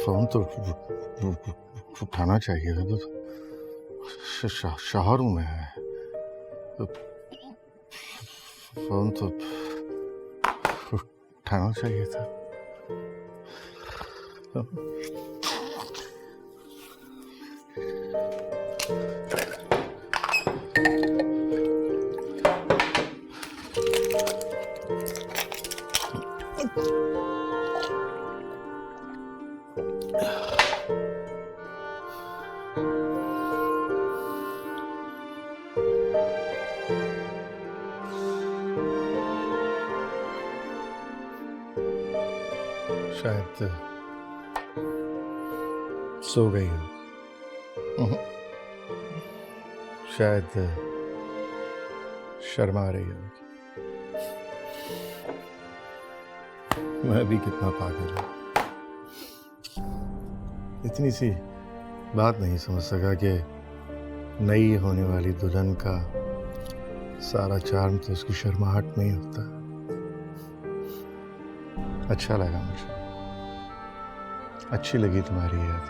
Phone तो उठाना चाहिए था। शहर हूँ मैं। फोन तो उठाना चाहिए था। शायद सो गई हो। शायद शर्मा रही हो। मैं भी कितना पागल हूँ। इतनी सी बात नहीं समझ सका कि नई होने वाली दुल्हन का सारा चार्म तो उसकी शर्माहट में ही होता है। अच्छा लगा मुझे, अच्छी लगी तुम्हारी याद,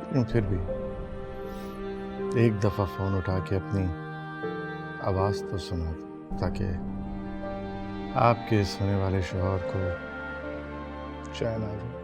लेकिन फिर भी एक दफा फोन उठा के अपनी आवाज तो सुना दो, ताकि आपके सोने वाले शौहर को चैन आ जाए।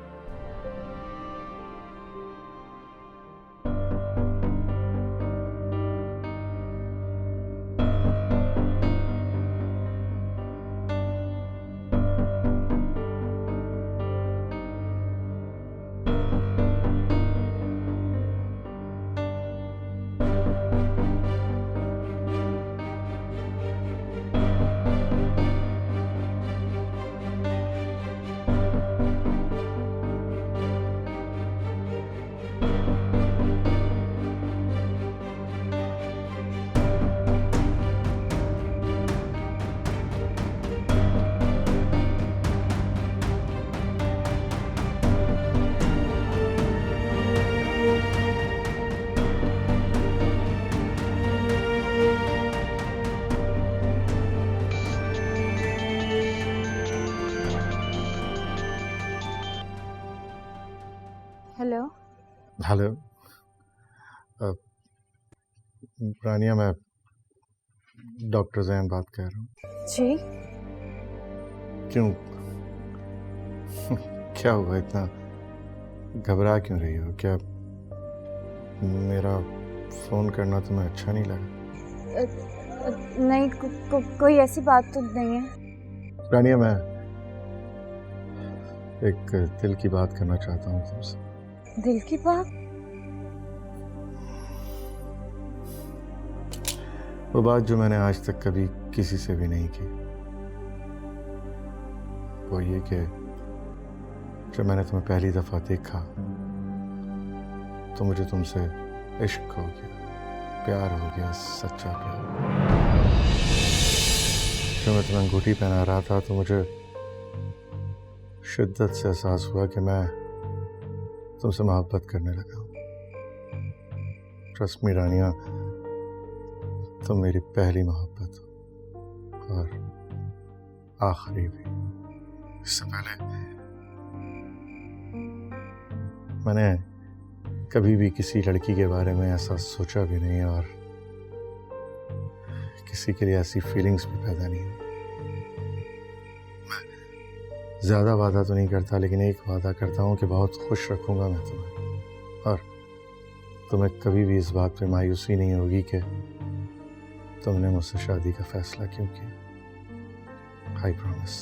हेलो। हेलो रानिया, मैं डॉक्टर जैन बात कर रहा हूँ। जी? क्यों क्या हुआ, इतना घबरा क्यों रही हो? क्या मेरा फोन करना तुम्हें अच्छा नहीं लगा? नहीं, कोई ऐसी बात तो नहीं है। रानिया, मैं एक दिल की बात करना चाहता हूँ तुमसे। दिल की बात? वो बात जो मैंने आज तक कभी किसी से भी नहीं की, वो ये कि जब मैंने तुम्हें पहली दफा देखा तो मुझे तुमसे इश्क हो गया, प्यार हो गया, सच्चा प्यार। जब मैं तुम्हें अंगूठी पहना रहा था तो मुझे शिद्दत से एहसास हुआ कि मैं तुमसे मोहब्बत करने लगा। ट्रस्ट मी रानिया, तुम मेरी पहली मोहब्बत हो और आखिरी भी। इससे पहले मैंने कभी भी किसी लड़की के बारे में ऐसा सोचा भी नहीं और किसी के लिए ऐसी फीलिंग्स भी पैदा नहीं हुई। मैं ज़्यादा वादा तो नहीं करता, लेकिन एक वादा करता हूँ कि बहुत खुश रखूँगा मैं तुम्हें, और तुम्हें कभी भी इस बात पे मायूसी नहीं होगी कि तुमने मुझसे शादी का फैसला क्यों किया। I promise.